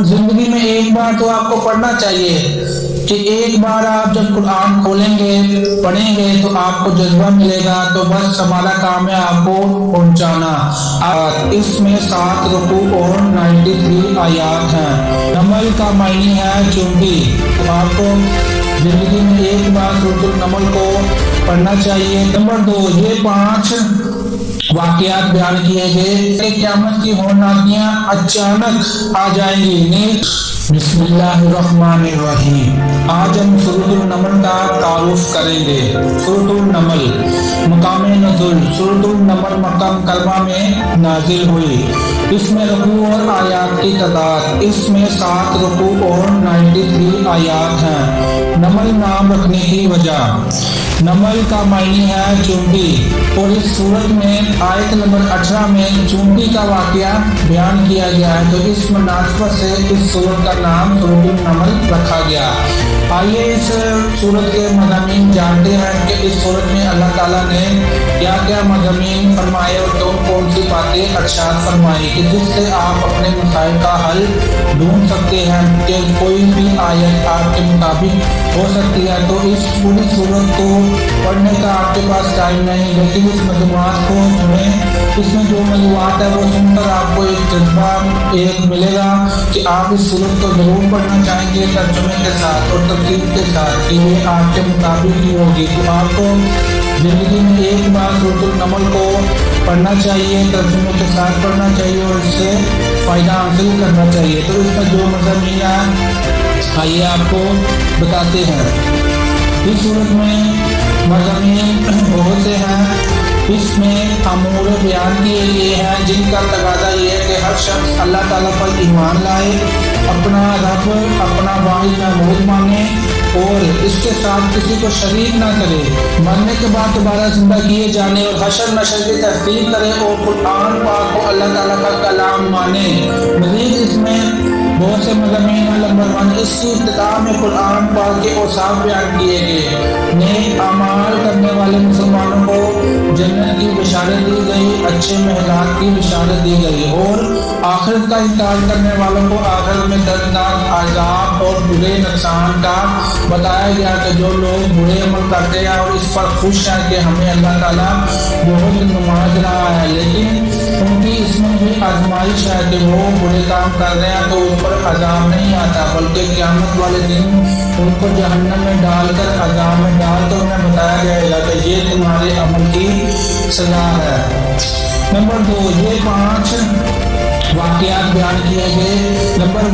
زندگی میں ایک بار تو آپ کو پڑھنا چاہیے کہ ایک بار آپ جب قرآن کھولیں گے پڑھیں گے تو آپ کو جذبہ ملے گا، تو بس ہمارا کام ہے آپ کو پہنچانا۔ اس میں 7 رکوع اور 93 آیات ہیں۔ نمل کا معنی ہے چونٹی، تو آپ کو زندگی میں ایک بار سورۃ النمل کو پڑھنا چاہیے۔ نمبر 2، یہ 5 واقعات بیان کیے گئے کہ قیامت کی ہولناکیاں اچانک آ جائیں گی۔ بسم اللہ الرحمن الرحیم۔ آج ہم سورۃ النمل کا تعارف کریں گے۔ سورۃ النمل مقام نزول۔ سورۃ النمل مکہ مکرمہ میں نازل ہوئی۔ اس میں رکوع اور آیات کی تعداد، اس میں 7 رکوع اور 93 آیات ہیں۔ نمل نام رکھنے کی وجہ، نمل کا معنی ہے چونٹی، اور اس سورت میں آیت نمبر 18 میں چونٹی کا واقعہ بیان کیا گیا ہے، تو اس مناسبت سے اس سورت کا نام سورۃ النمل رکھا گیا۔ آئیے اس سورت کے مضامین جانتے ہیں کہ اس سورت میں اللہ تعالیٰ نے کیا کیا مضامین فرمائے اور کون سی باتیں ارشاد فرمائی کہ جس سے آپ اپنے مسائل کا حل ڈھونڈ سکتے ہیں کہ کوئی بھی آیت آپ کے مطابق ہو سکتی ہے۔ تو اس پوری سورت کو پڑھنے کا آپ کے پاس ٹائم نہیں، لیکن اس مجموعات کو سنیں۔ اس میں جو موضوعات ہے وہ سن کر آپ کو ایک جذبہ ملے گا کہ آپ اس سورت کو ضرور پڑھنا چاہیں گے ترجمے کے ساتھ اور ترتیب کے ساتھ کہ یہ آپ کے مطابق ہی ہوگی۔ تو آپ کو زندگی میں ایک بار سورۃ النمل کو پڑھنا چاہیے، ترجمے کے ساتھ پڑھنا چاہیے اور اس سے فائدہ حاصل کرنا چاہیے۔ تو اس کا جو مضامین ہے آئیے آپ کو بتاتے ہیں۔ اس صورت میں مضامین بہت سے ہیں۔ اس میں امور بیان کیے گئے ہیں جن کا تقاضا یہ ہے کہ ہر شخص اللہ تعالیٰ پر ایمان لائے، اپنا رب اپنا واحد معبود مانے اور اس کے ساتھ کسی کو شریک نہ کرے، مرنے کے بعد دوبارہ زندہ کیے جانے اور حشر نشر کی تصدیق کرے اور قرآن پاک کو اللہ تعالیٰ کا کلام مانے۔ مزید اس میں بہت سے مضامین ہیں۔ نمبر 1، اس کی ابتدا میں قرآن پاک کے اوصاف بیان کیے گئے، نیک اعمال کرنے والے مسلمانوں کو جنت کی بشارت دی گئی، اچھے محلات کی بشارت دی گئی، اور آخرت کا انکار کرنے والوں کو آخرت میں دردناک عذاب اور برے نقصان کا بتایا گیا کہ جو لوگ برے عمل کرتے ہیں اور اس پر خوش ہیں کہ ہمیں اللہ تعالیٰ بہت نواز رہا ہے، لیکن ان کی اس میں بھی آزمائش ہے کہ وہ برے کام کر رہے ہیں تو ان پر عذاب نہیں آتا، بلکہ قیامت والے دن ان کو جہنم میں ڈال کر عذاب میں ڈال کر انہیں بتایا جائے گا کہ یہ تمہارے عمل کی سزا ہے۔ نمبر 2، یہ 5 واقعات بیان کیے گئے۔ نمبر 1